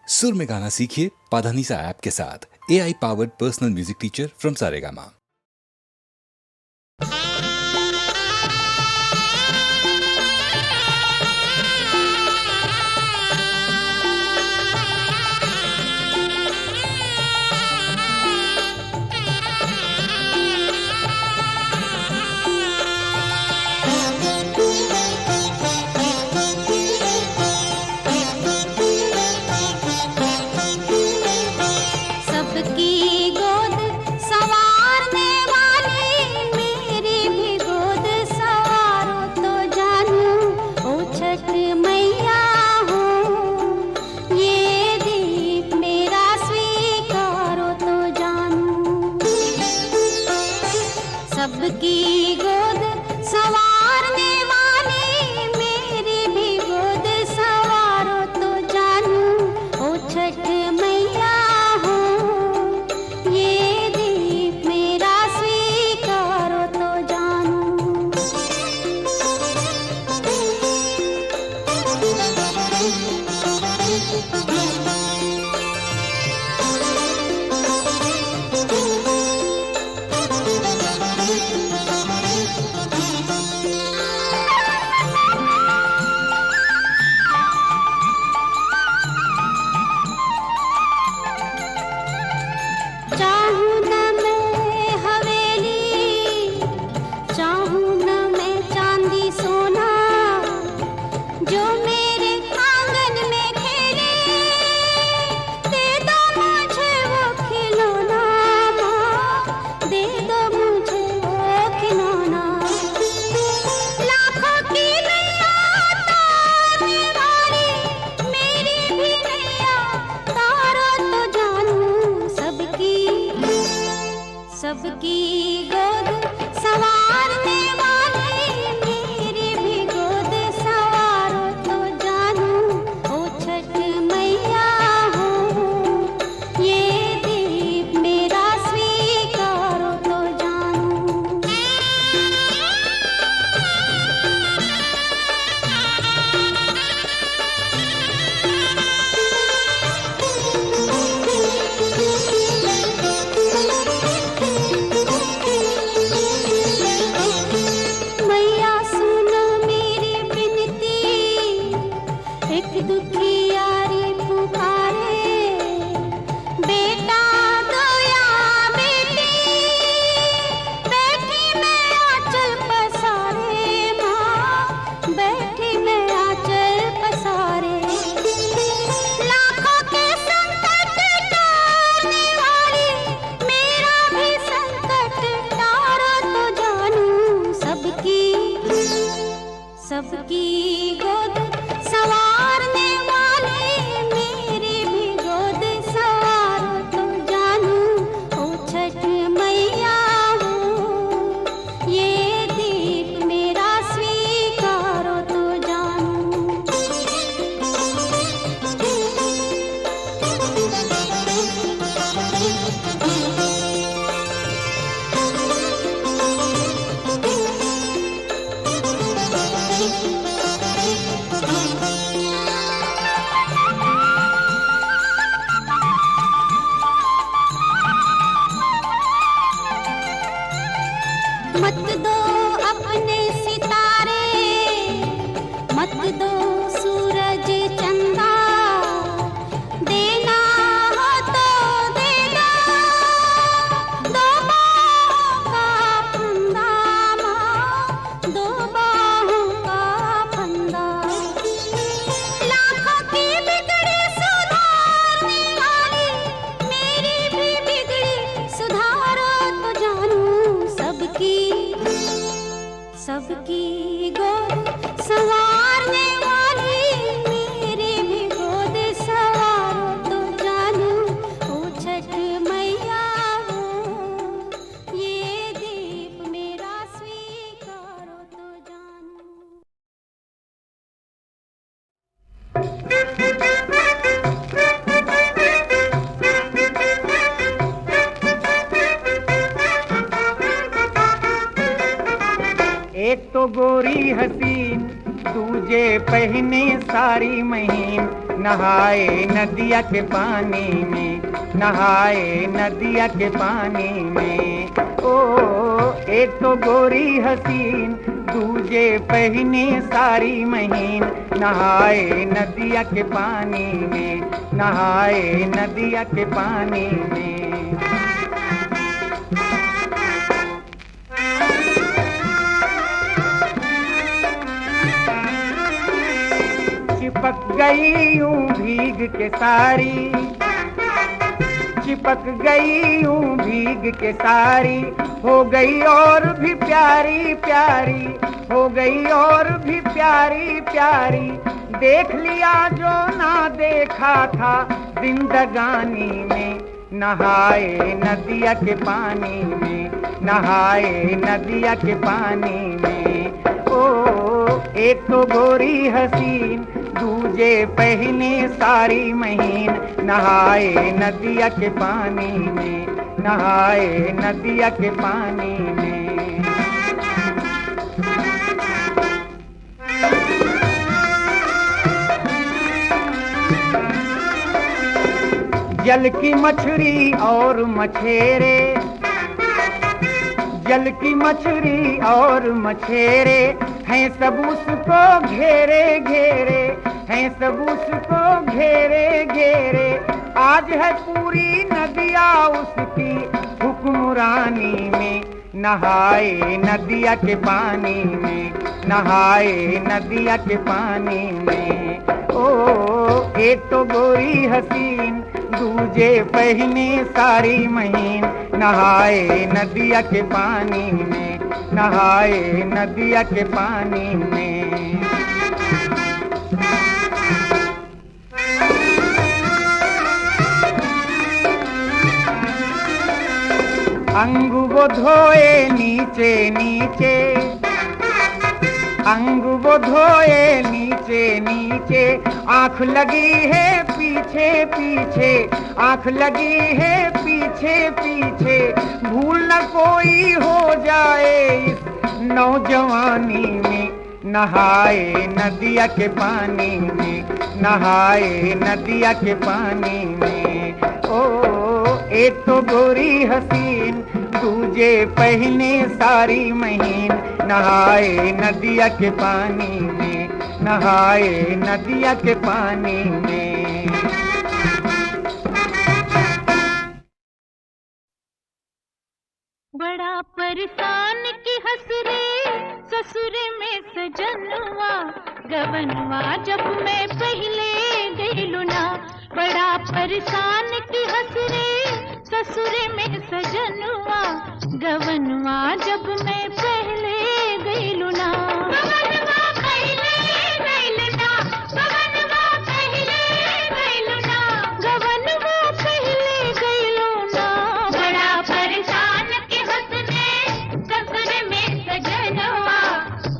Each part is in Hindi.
सुर में गाना सीखिए पाधानीसा ऐप के साथ। AI powered personal music teacher from Saregama. सबकी गोद संवारने वाली मेरी भी गोद संवारो तो जानू, ओ छठ मैया हो। ये दीप मेरा स्वीकारो तो जानू। चाहूं न मैं हवेली, चाहूं न मैं चांदी सोना, जो मेरे आंगन में खेले, दे दो मुझे वो खिलौना माँ, दे दो मुझे वो खिलौना। लाखों की नैया तारने वाली मेरी भी नैया तारो तो जानू। सबकी गोद संवारने वाली मेरी भी गोद संवारो तो जानू, ओ छठ मैया हो। ये दीप मेरा स्वीकारो तो जानू। मैया सुनो मेरी विनती, एक दुखियारी पुकारे, बेटा दो या बेटी, बैठी मैं आंचल पसारे माँ, बैठी मैं आंचल पसारे। लाखों के संकट टारने वाली मेरा भी संकट टारो तो जानू। सबकी गोद संवारने वाली मेरी भी गोद संवारो तो जानू, ओ छठ मैया हो। ये दीप मेरा स्वीकारो तो जानू। मत दो अपने सितारे, मत दो सूरज चंदा, देना हो तो देना दो बाहों का फंदा माँ, दो बाहों का फंदा। लाखों की बिगड़ी सुधारने वाली मेरी भी बिगड़ी सुधारो तो जानू। सबकी गोद संवारने वाली मेरी भी गोद संवारो तो जानू, ओ छठ मैया हो। ये दीप मेरा स्वीकारो तो जानू। एक तो गोरी हसीन, दूजे पहने सारी महीन, नहाए नदिया के पानी में, नहाए नदिया के पानी में। ओ एक तो गोरी हसीन, दूजे पहने सारी महीन, नहाए नदिया के पानी में, नहाए नदिया के पानी में। चिपक गई यूं भीग के सारी, चिपक गई यूं भीग के सारी, हो गई और भी प्यारी प्यारी, हो गई और भी प्यारी प्यारी। देख लिया जो ना देखा था जिंदगानी में, नहाए नदिया के पानी में, नहाए नदिया के पानी में। ओ एक तो गोरी हसीन, दूजे पहने सारी महीन, नहाए नदिया के पानी में, नहाए नदिया के पानी में। जल की मछली और मछेरे, जल की मछली और मछेरे, हैं सब उसको घेरे घेरे, हैं सब उसको घेरे घेरे। आज है पूरी नदिया उसकी हुक्मरानी में, नहाए नदिया के पानी में, नहाए नदिया के पानी में। ओ एक तो गोरी हसीन, दूजे पहने सारी महीन, नहाए नदिया के पानी में, नहाए नदिया के पानी में। अंग वो धोए नीचे नीचे, अंग वो धोए नीचे नीचे, आंख लगी है पीछे पीछे, आंख लगी है पीछे पीछे। भूल न कोई हो जाए इस नौजवानी में, नहाए नदिया के पानी में, नहाए नदिया के पानी में। ओ एक तो गोरी हसीन, दूजे पहने सारी महीन, नहाए नदिया के पानी में, नहाए नदिया के पानी में। बड़ा परेशान की हंस रे ससुरे में सजनवा, गवनवा जब मैं पहले गई लुना। बड़ा परेशान की हंस रे ससुरे में सजनवा, गवनवा जब मैं पहले गई लुना। गवनवा पहले गई लुना, गवनवा पहले गई लुना, गवनवा पहले गई लुना। बड़ा परेशान की हंस रे ससुरे में सजनवा,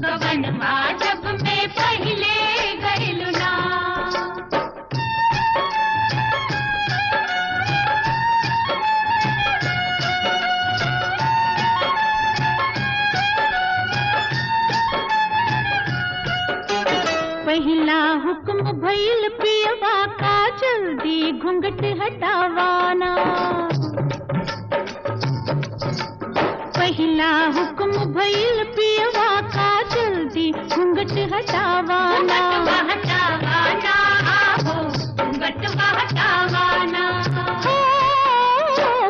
गवनवा जब मैं पहले गई लुना। पहला हुक्म भइल पियवा का, जल्दी घूंघट हटावाना। पहला हुक्म भइल पियवा का, जल्दी घूंघट हटावाना। हटावाना हो, घूंघट हटावाना हो।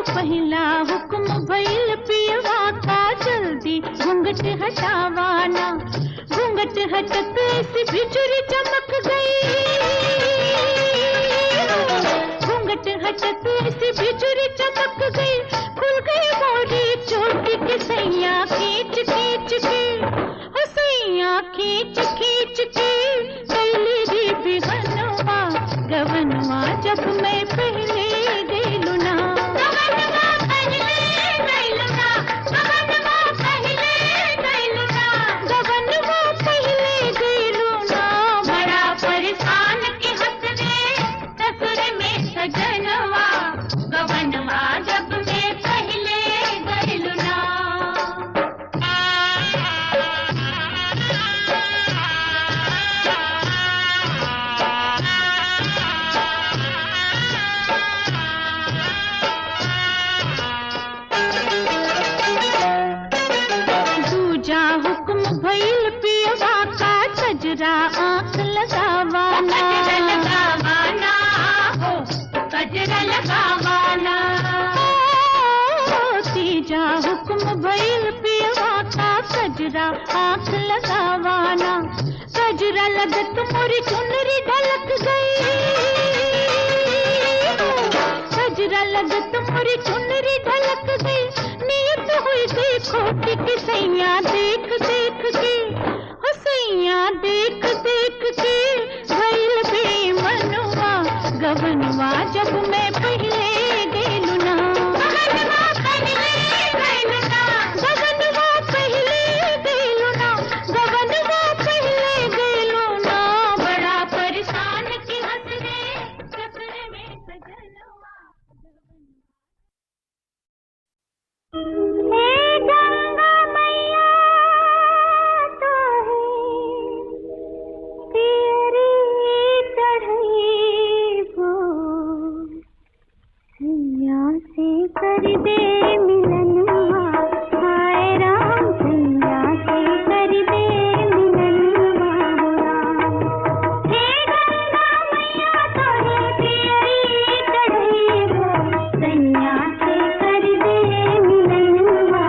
पहला हुक्म भइल पियवा का, जल्दी घूंघट हटावाना। घूंघट हटते से बिजुरी चमक गई, घूंघट हटते से बिजुरी चमक गई। खुल गई मोरी चोटी के सैया खींच खींच के, हो सैया खींच खींच के। कैली री बिहनवा, गवनवा जब मैं पहले गई लुना। गवनवा पहले गई लुना, गवनवा पहले गई लुना, गवनवा पहले गई लुना। बड़ा परेशान की हंस रे ससुर में सजनवा, गवनवा जब मैं पहले गई लुना। लगावाना, लगावाना हो गजरा लगावाना। तीजा हुक्म भइल पियवा का कजरा आँख लगावाना। कजरा लगत मोरी चुनरी ढलक गई, कजरा लगत मोरी चुनरी ढलक गई। नियत हुई देखो कि सैया देख देख के, सैया देख देख के भइल बेमनवा गवनवा जब मैं पहले गेलुना। गवनवा पहले गेलुना, गवनवा पहले गेलुना, गवनवा पहले गेलुना। बड़ा परेशान की हंस रे चक्कर में सजनवा। हे गंगा मैया तो है तेरी चढ़ई वो, सैया से कर दे मिलनवा। हाय राम सैया से कर दे मिलनवा हो राम। हे गंगा मैया तो है तेरी चढ़ई वो, सैया से कर दे मिलनवा।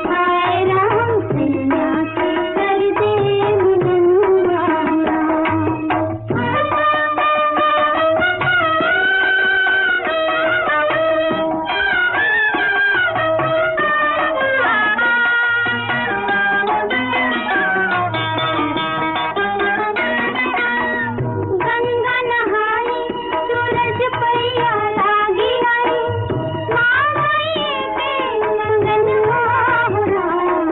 हाय राम सैया से कर दे मिलनवा हो राम। गंगा नहाई सूरज पैया लागी आई, मांगई के मंगनवा हो राम।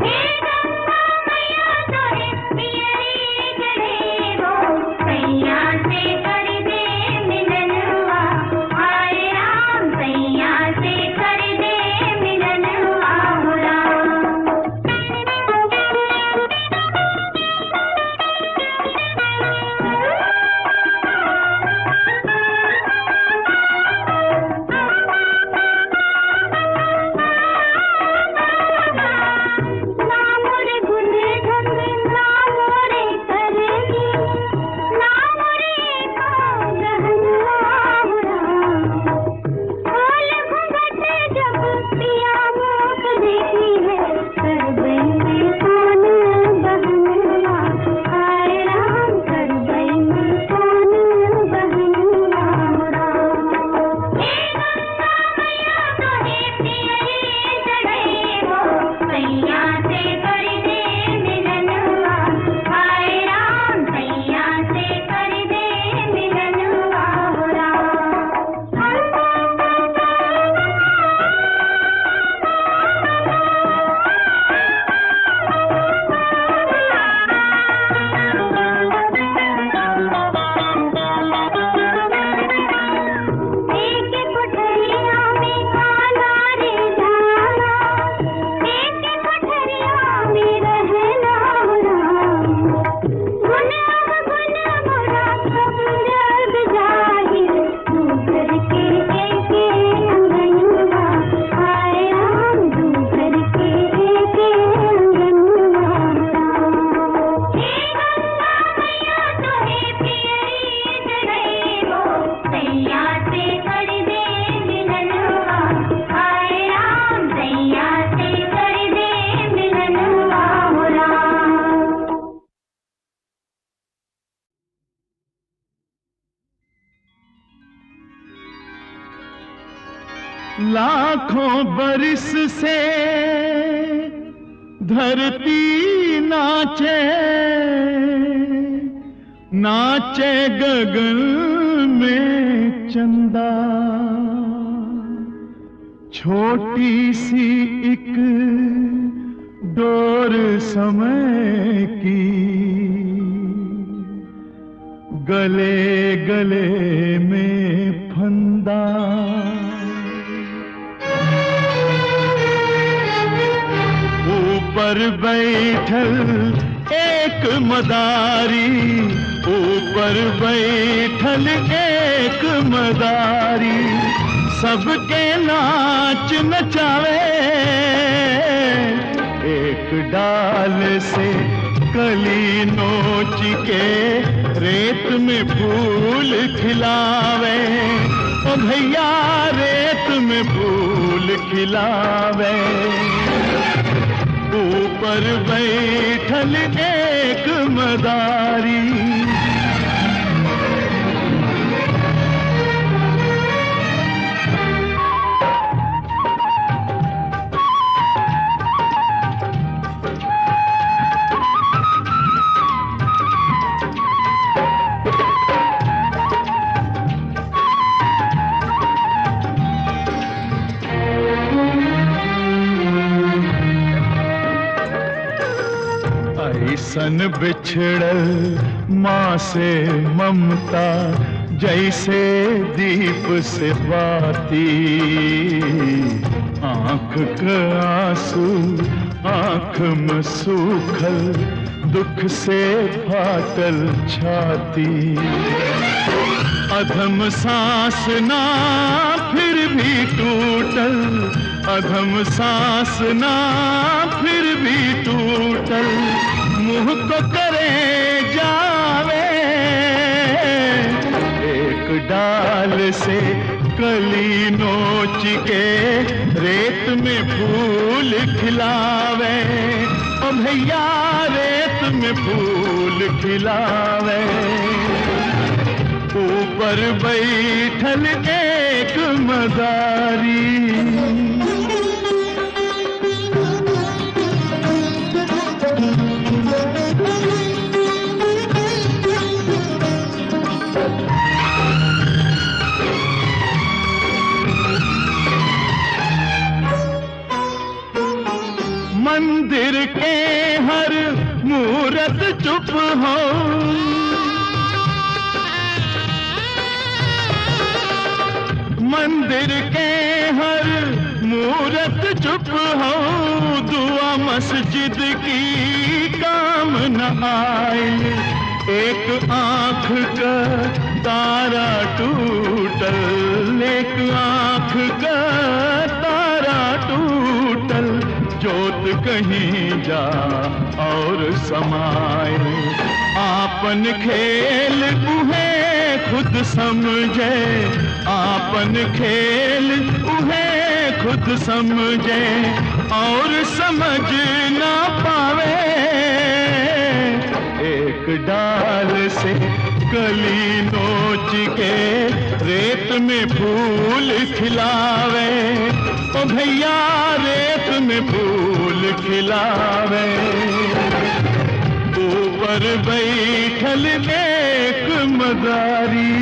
हे गंगा मैया तोरे पियरी चढ़े वो, सैया से कर दे मिलनवा। हाय राम सैया से कर दे मिलनवा हो राम। ना मोरे गुण ढंग ना मोरे करनी, ना मोरे को गहनवा हो राम। खोल घूंघट जब पिया मोक देखी है, कर बई में कौन बहनवा। हाय राम कर बई में कौन बहनवा हो राम। हे गंगा मैया तो है पियरी चढ़ई वो, सैया से कर दे मिलनवा। हाय राम सैया से कर दे मिलनवा हो राम। एक कोठरिया में खाना रे जाना, एक कोठरिया में रहना हो राम। गुन मोरा सब जग जाहिर, दूसर के एक अंगनवा। हाय राम दूसर के एक अंगनवा हो राम। हे गंगा मैया तो है पियरी चढ़ई वो, सैया से कर दे मिलनवा। हाय राम सैया से कर दे मिलनवा हो राम। लाखों बरिस से धरती नाचे, नाचे गगन में चंदा। छोटी सी एक डोर समय की, गले गले में फंदा। ऊपर बैठल एक मदारी, ऊपर बैठल एक मदारी, सबके नाच नचावे। एक डाल से कली नोच के रेत में फूल खिलावे, ओ भैया रेत में फूल खिलावे। ऊपर बैठल एक मदारी, ऐसन बिछड़ल माँ से ममता, जैसे दीप से बाती। आँख का आंसू आँख में सूखल, दुख से फाटल छाती। अधम सांस ना फिर भी टूटल, अधम सांस ना फिर भी टूटल। मुँह को करे जावे, एक डाल से कली नोच के रेत में फूल खिलावे, ओ भैया रेत में फूल खिलावे। ऊपर बैठल एक मदारी, मंदिर के हर मूरत चुप हो, मंदिर के हर मूरत चुप हो। दुआ मस्जिद की काम न आए, एक आँख का तारा टूटल, एक आँख का तारा टूटल। जोत कहीं जा और समाए, आपन खेल उन्हें खुद समझे, आपन खेल उन्हें खुद समझे और समझ ना पावे। एक डाल से कली नोच के रेत में फूल खिलावे, ओ भैया रेत में फूल खिलावे। ऊपर बैठल एक मदारी,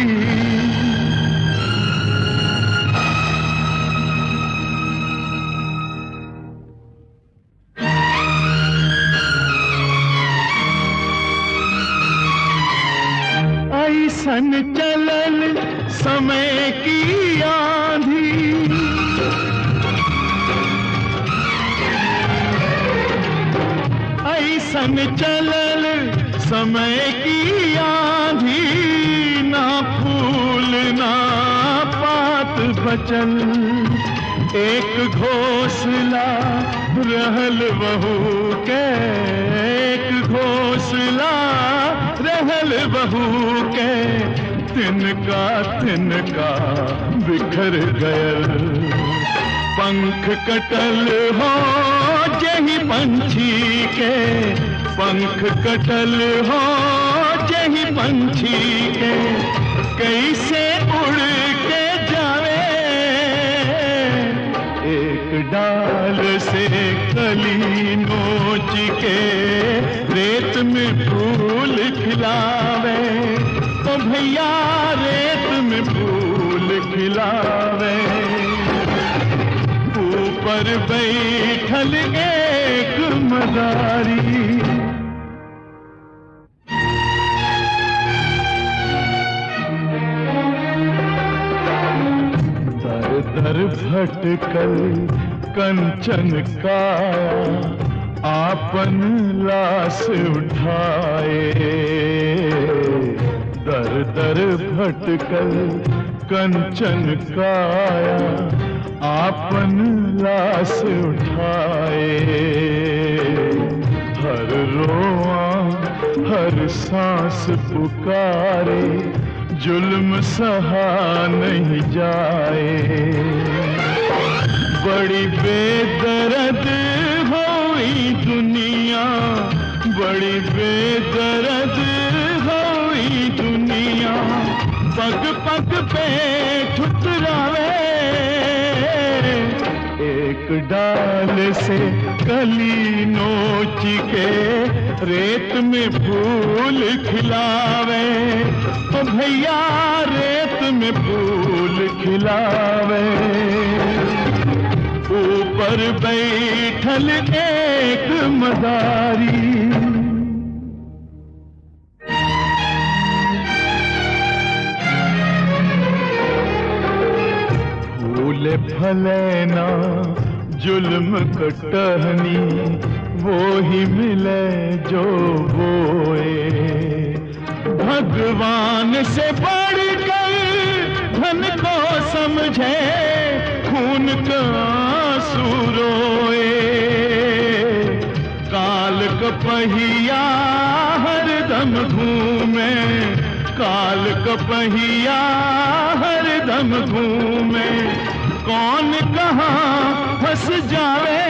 ऐसन चलल समय की आंधी, ऐसन चलल समय की आंधी। ना फूल ना पात बचल, एक घोंसला रहल बहू के, एक घोंसला रहल बहू के। तिनका तिनका बिखर गयल, पंख कटल हो जही पंछी के, पंख कटल हो जही पंछी के। कैसे उड़ के जावे, एक डाल से कली नोच के रेत में फूल खिलावे, तो भैया रेत में फूल खिलावे। ऊपर बैठल एक मदारी, दर दर भटकल कंचन काया, आपन लाश उठाए। दर दर भटकल कंचन काया, आपन लाश उठाए। हर रोआ हर सांस पुकारे, जुल्म सहा नहीं जाए। बड़ी बेदर्द हुई दुनिया, बड़ी बेदर्द हुई दुनिया, पग पग पे ठुकरावे। एक डाल से कली नोच के रेत में फूल खिलावे। ओ भैया रेत में फूल खिलावे। ऊपर बैठल एक मदारी, फूले फले ना जुल्म कटहनी, वो ही मिले जो बोए। भगवान से बढ़कर धन को समझे, खून का आंसू रोए। काल का पहिया हर दम घूमे, काल का पहिया हर दम घूमे। कौन कहाँ फंस जावे।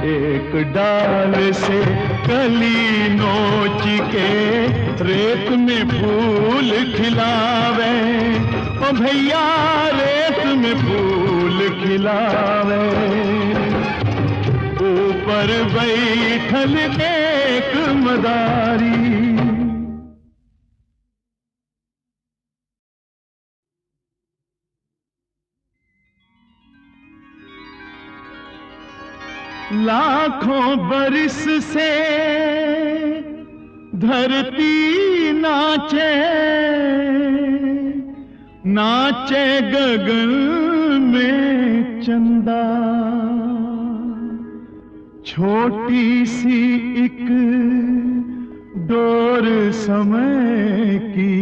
एक डाल से कली नोच के रेत में फूल खिलावे। ओ भैया रेत में फूल खिलावे। ऊपर बैठल एक मदारी, लाखों बरिस से धरती नाचे, नाचे गगन में चंदा। छोटी सी एक डोर समय की,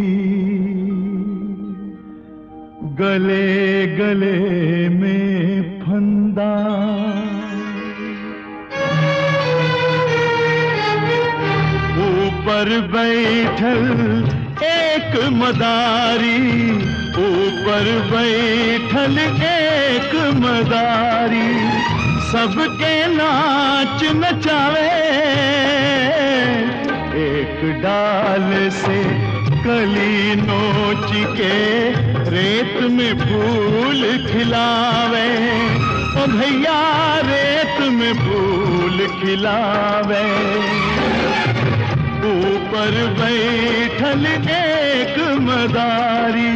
गले गले में फंदा। ऊपर बैठल एक मदारी, ऊपर बैठल एक मदारी, सबके नाच नचावे। एक डाल से कली नोच के रेत में फूल खिलावे। ओ भैया रेत में फूल खिलावे। ऊपर बैठल एक मदारी,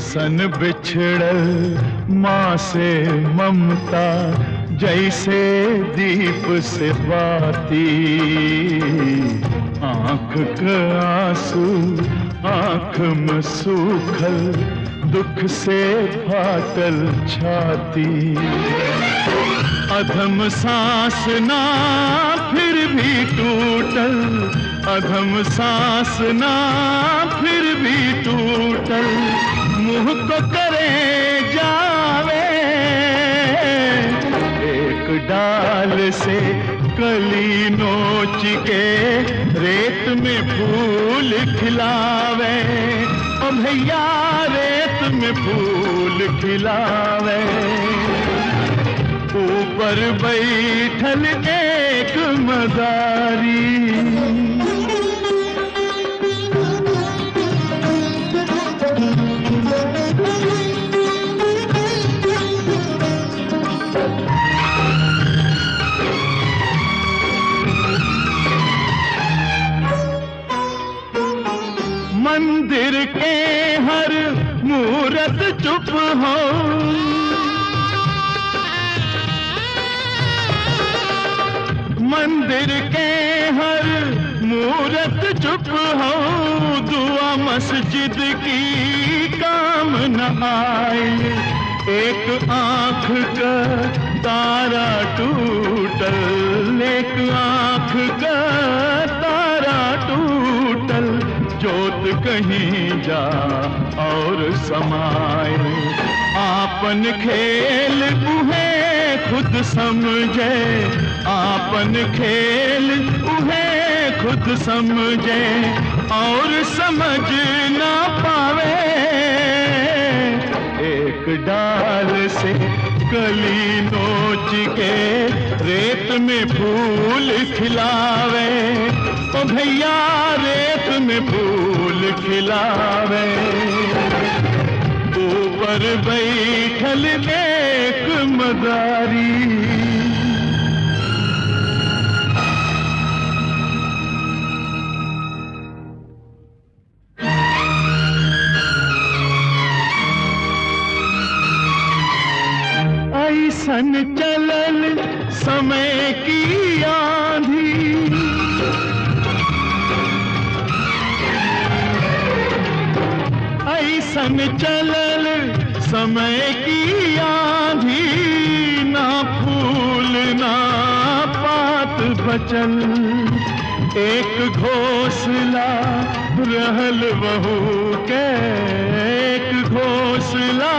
सन बिछड़ल माँ से ममता, जैसे दीप से बाती। आँख का आंसू आँख में सूखल, दुख से फाटल छाती। अधम सांस ना फिर भी टूटल, अधम सांस ना फिर भी टूटल। मुँह को करे जावे। एक डाल से कली नोच के रेत में फूल खिलावे। ओ भैया रेत में फूल खिलावे। ऊपर बैठल एक मदारी, मंदिर के हर मूरत चुप हो, मंदिर के हर मूरत चुप हो। दुआ मस्जिद की काम न आए, एक आंख का तारा टूटल, एक आंख का तारा टूटल, जोत कहीं जा और समाए। आपन खेल उहे खुद समझे, आपन खेल उहे खुद समझे और समझ ना पावे। एक डाल से कली नोच के रेत में फूल खिलावे, ओ भैया रेत में फूल खिलावे। ऊपर बैठल एक मदारी, ऐसन चलल समय की आंधी, ऐसन चलल समय की आंधी, ना फूल ना पात बचल, एक घोंसला रहल बहू के, एक घोंसला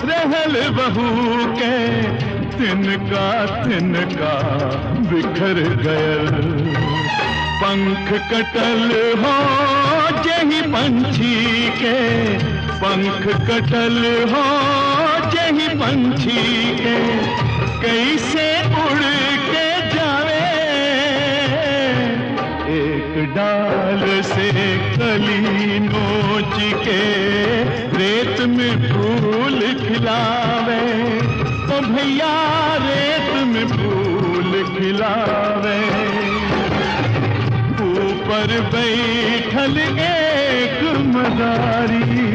रहल बहू के, तिनका तिनका बिखर गयल। पंख कटल हो जही पंछी के, पंख कटल हो जही पंछी के, कैसे उड़ के जावे। एक डाल से कली नोच के रेत में फूल खिलावे, ओ भैया रेत में फूल खिलावे। ऊपर बैठल एक मदारी,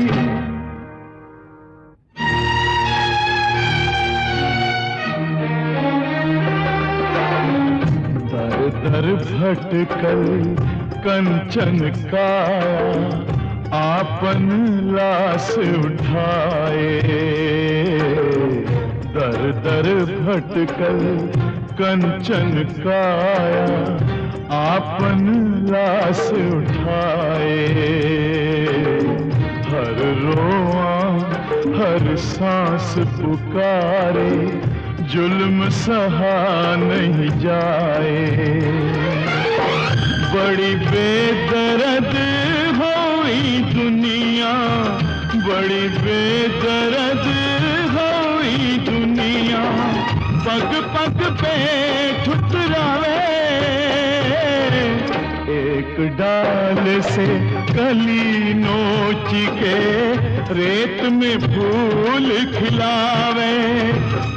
दर दर भटकल कंचन काया, आपन लाश उठाए। दर दर भटकल कंचन काया, आपन लाश उठाए। हर रोआ हर सांस पुकारे, जुल्म सहा नहीं जाए। बड़ी बेदर्द हुई दुनिया, बड़ी बेदर्द हुई दुनिया, पग पग पे ठुकरावे। एक डाल से कली नोच के रेत में फूल खिलावे,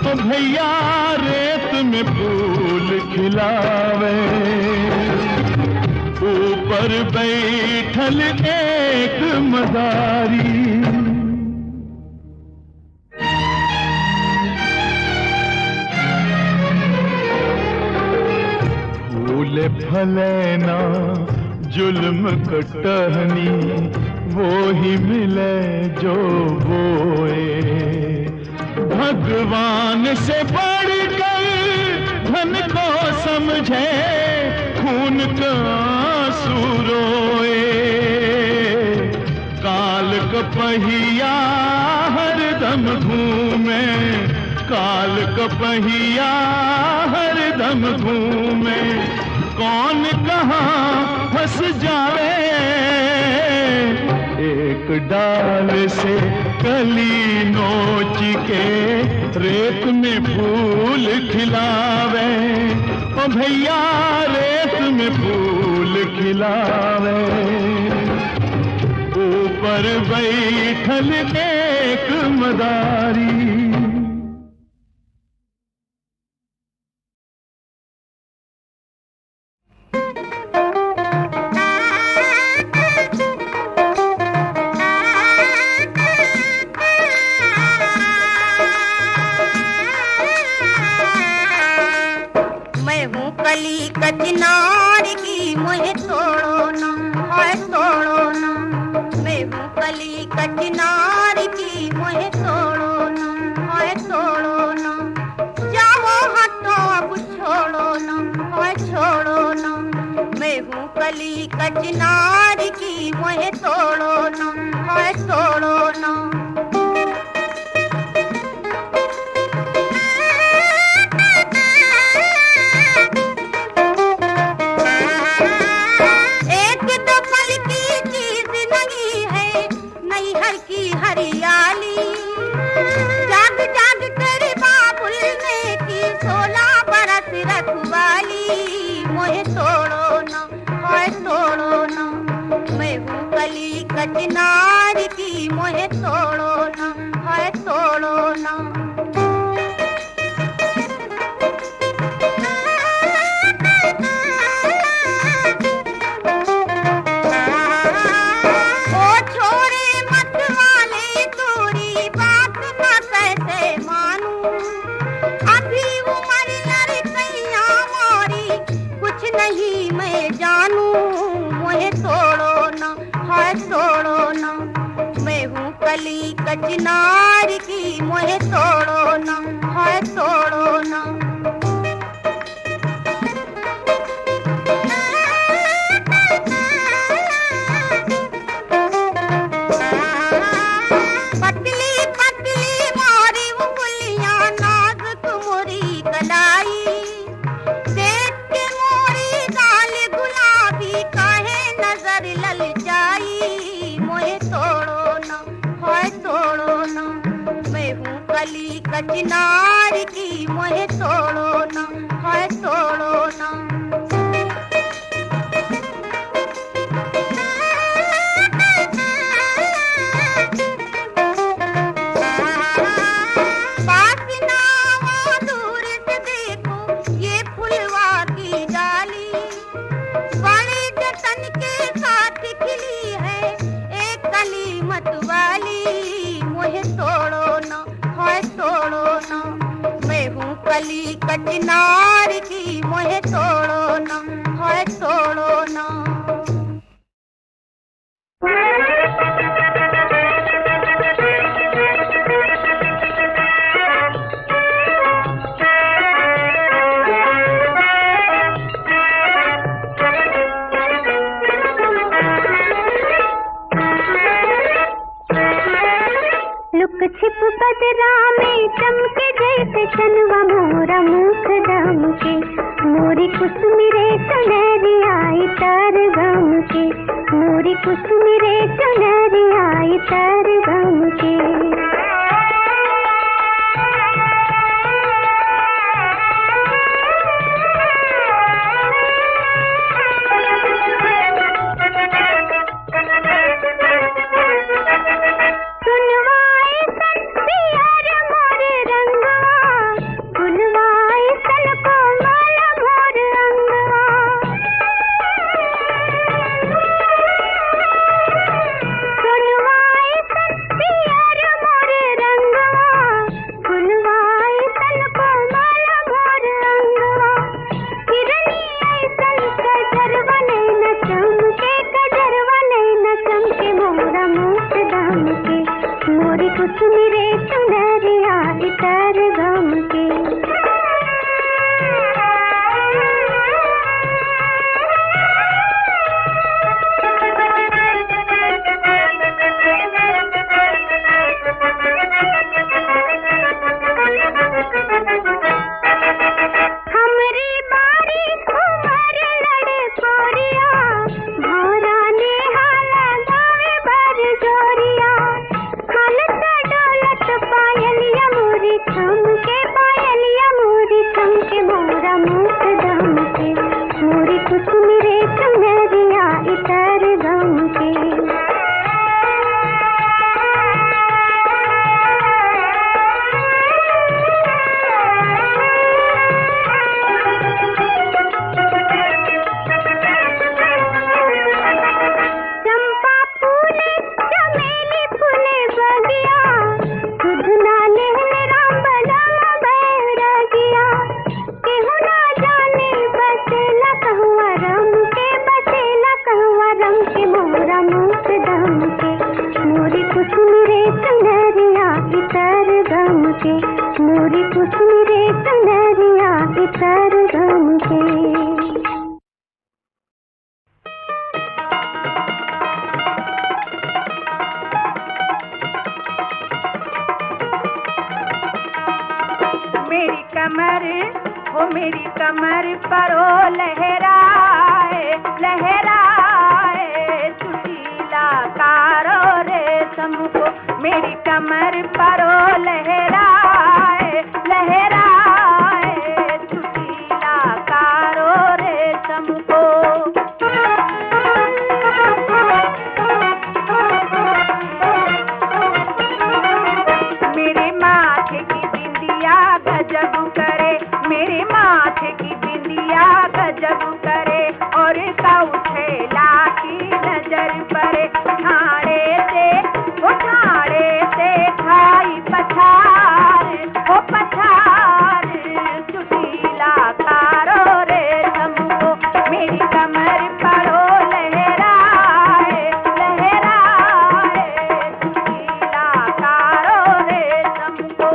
तो भैया रेत में फूल खिलावे। ऊपर बैठल एक मदारी, फूले फले ना जुल्म कटहनी, वो ही मिले जो बोए। भगवान से बढ़कर धन को समझे, खून का आंसू रोए। काल का पहिया हर दम घूमे, काल का पहिया हर दम घूमे, कौन कहाँ फंस जावे। एक डाल से कली नोच के रेत में फूल खिलावे, ओ भैया रेत में फूल खिलावे। ऊपर बैठल एक मदारी, कली कचनार की मुझे तोड़ो ना, हाय तोड़ो ना। कचनार की मोहे तोड़ो ना, मोहे तोड़ो ना। एक दो पल की चीज नहीं है नैहर की हरियाली, जाग जाग कर बाबुल ने की 16 बरस रखवाली। मोहे तोड़ो ना, मोहे तोड़ो ना, मैं हूँ कली कचनार की मोहे तोड़ो ना, मोहे तोड़ो ना। नहीं मैं जानू मोहे तोड़ो ना, हाय तोड़ो ना, मैं हूँ कली कचनार की मोहे तोड़ो ना, हाय तोड़ो ना। पतली पतली मारी उंगलियां नाजुक मोरी कलाई, कली कचनार की मोहे तोड़ो ना, हाय तोड़ो ना। पास ना हो दूर से देखो ये फुलवा की डाली, बड़े जतन के साथ खिली है एक कली मतवाली। मोहे तोड़ो ना, हाय तोड़ो ना, मैं हूँ कली कचनार की मोहे तोड़ो ना, हाय तोड़ो ना। लुक छिप बदरा में चमके जैसे चनवा मोरा मुख दम के, मोरी कुसुमिरे चुनरी आई तर गम के, मोरी कुसुमिरे चुनरी आई तर गम के। कुसुमिरे चुनरी आई तर गम के। कमर, वो मेरी कमर पर ओ लहराए लहराए, सुशीला कारो रेशम को मेरी कमर पर ओ लहराए लहराए, सुशीला कारो रेशम को। मेरे माथे की बिंदिया गजब करे, मेरे माथे की बिंदिया गजब करे, और का उठे लाठी नजर परे, ठाणे से खाई पछार, ओ पछार, सुशीला कारो रेशम को मेरी कमर पर ओ लहराए लहराए, सुशीला कारो रेशम को।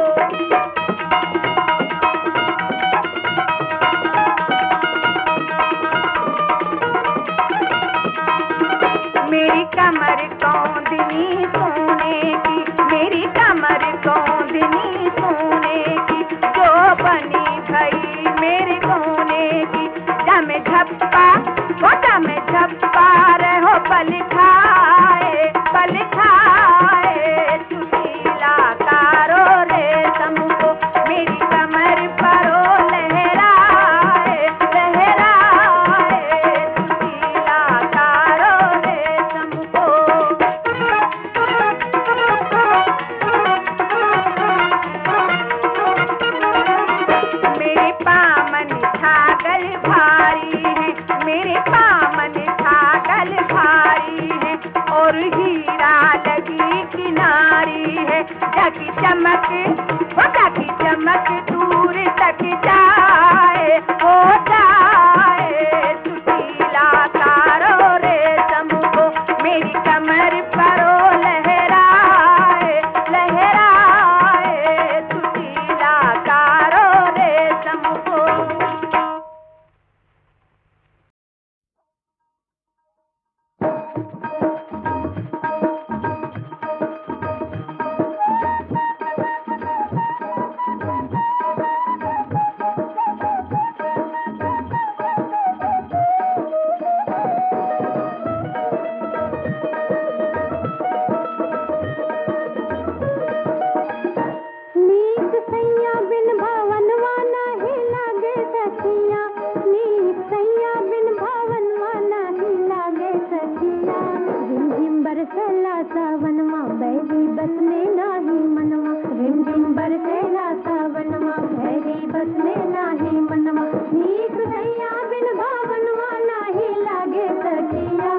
मेरी कमर कौंदनी सोने की, मेरी कमर कौंदनी सोने की, जो बनी भई मेरे सोने की, दम झप्पा वो दम झप्पा रहो पल खाए सुशीला कारो रेशम को मेरी कमर पर ओ लहराए लहराए, सुशीला कारो रेशम को। मेरे पामन छागल भारी है, मेरे पामन छागल भारी है, और हीरा लगी किनारी है, जगी चमक वो जगी चमक दूर तक जाए हो जाए, सुशीला कारो रेशम को मेरी कमर पर ओ लहराए लहराए, सुशीला कारो रेशम को। नीक सैया बिन भावनवा नाही लागे सखिया, नीक सैया बिन भावनवा नाही लागे सखिया, झिम झिम बरसेला सावनवा बैरी बस में नाही मनवा, झिम झिम बरसेला सावनवा बैरी बस में नाही मनवा, नीक सैया बिन भावनवा नाही लागे सखिया,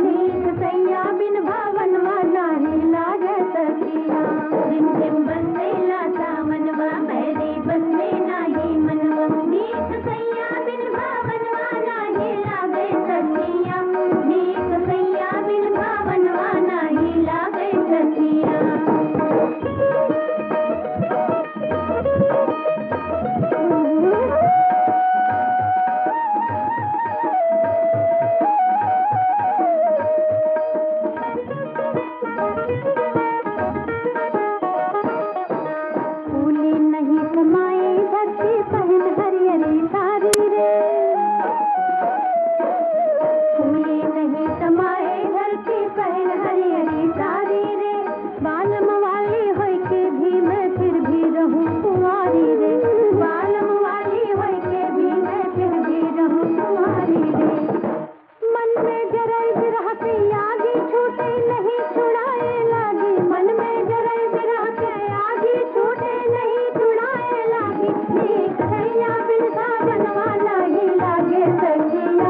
नीक सैया बिन भावनवा नाही लागे सखिया, झिम झिम बरसेला सावनवा बैरी बस में नाही मनवा, नीक सैया बिन भावनवा नाही लागे सखिया, नीक सैया बिन भावनवा नाही लागे सखिया। फूले नहीं समाए धरती पहन हरियरी सारी रे, फूले नहीं समाए धरती पहन हरियरी सारी रे, बालम वाली होय के भी मैं फिर भी रहूं कुंवारी रे, बालम वाली होय के भी मैं फिर भी रहूं कुंवारी रे, मन में जरा बिरह के आगे छूटे नहीं छुड़ाए लागी, मन में जरा बिरह के आगे छूटे नहीं छुड़ाए लागी, नीक सैया बिन सावनवा नाही लागे सखिया,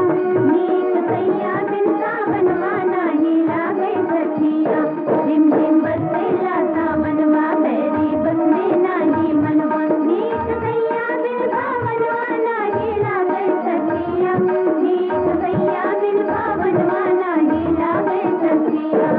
नीक सैया बिन सावनवा नाही लागे सखिया, झिम झिम बरसेला सावनवा बैरी बस में नाही मनवा, नीक सैया बिन भावनवा नाही लागे सखिया, नीक सैया बिन भावनवा नाही लागे सखिया।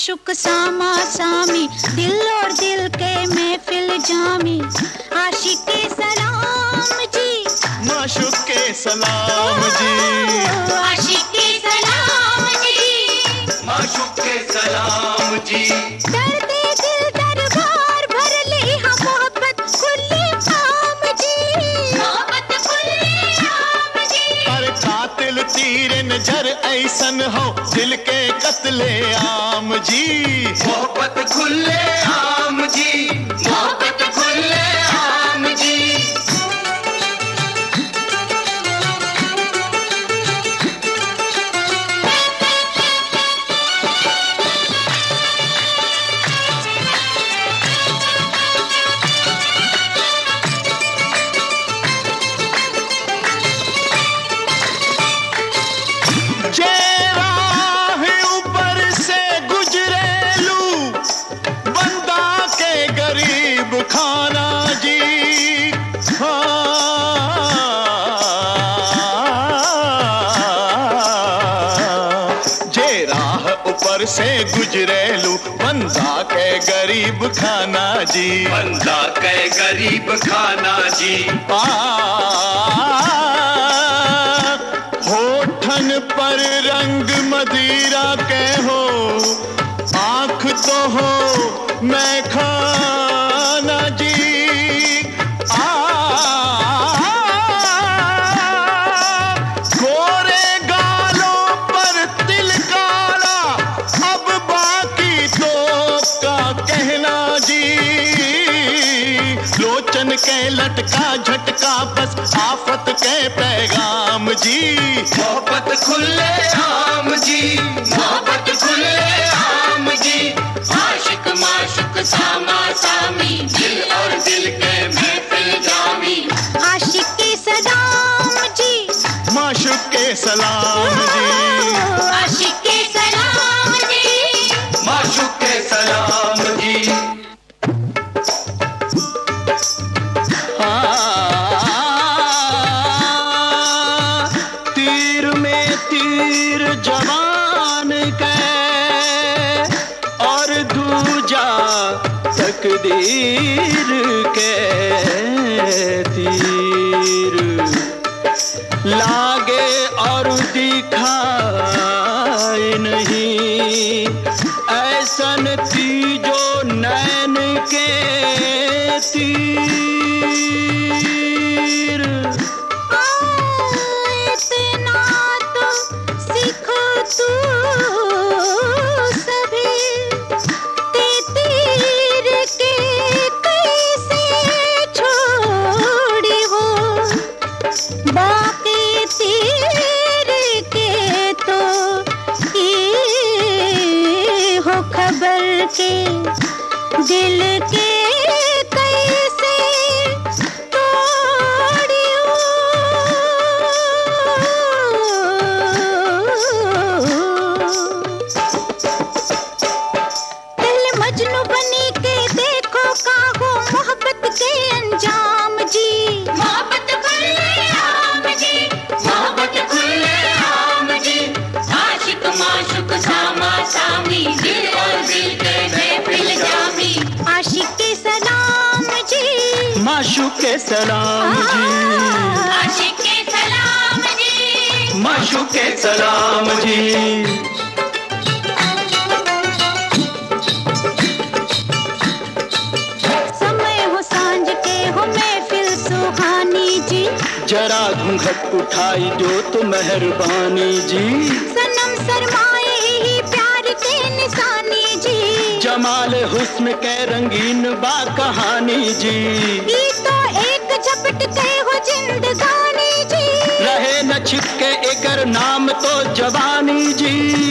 माशुक सामा सामी, दिल और दिल के महफिल जामी, आशिक के सलाम जी, माशुक के सलाम जी, आशिक के सलाम जी, माशुक के सलाम जी। दर्दे दिल दरबार भर ले हाँ मोहब्बत खुले आम जी, मोहब्बत खुले आम जी। पर कातिल तीर नजर ऐसन हो दिल के कत्ले आम जी, मोहब्बत खुले आम जी, मोहब्बत खुले आम जी। खाना जी, जे राह ऊपर से गुजरेलू बंदा के गरीब खाना जी, बंदा के गरीब खाना जी। होठन पर रंग मदिरा के हो, आँख तो हो मैं खाना जी। गोरे गालों पर तिल काला, अब बाकी तो का कहना जी। लोचन के लटका झटका बस आफत के पैगाम जी, मोहब्बत खुले आम जी, मोहब्बत खुले आम जी। आशिक माशुक सामा सामी, दिल और दिल के महफिल जामी, आशिक के सलाम जी, माशुक के सलाम जी, आशिक के सलाम जी, माशुक के सलाम जी। तीर में तीर जवान के और दूजा तकदीर के तीर लागे और दिखाए नहीं, ऐसन तीजो नैन के तीर। इतना तो सीखो तू सभी, ते तीर के कैसे छोड़ी हो, बाकी तीर के तो ये हो खबर के दिल के कैसे तोड़ियो। दिल मजनू बनी के देखो काहो मोहब्बत के अंजाम जी, मोहब्बत खुले आम जी, मोहब्बत खुले आम जी। आशिक माशुक सामा सामी, दिल और दिल के महफिल जामी, आशिक के सलाम जी, माशुक के सलाम जी, आशिक के सलाम जी, माशुक के सलाम जी। समय हो सांझ के हो महफिल सुहानी जी, जरा घूंघट उठाई जो तो मेहरबानी जी, सनम सरमाए ही प्यार के निशानी जी, जमाल हुस्न के रंगीन बा कहानी जी। ये तो एक झपट के हो जिंदगानी जी, रहे न छिपके एकर नाम तो जवानी जी।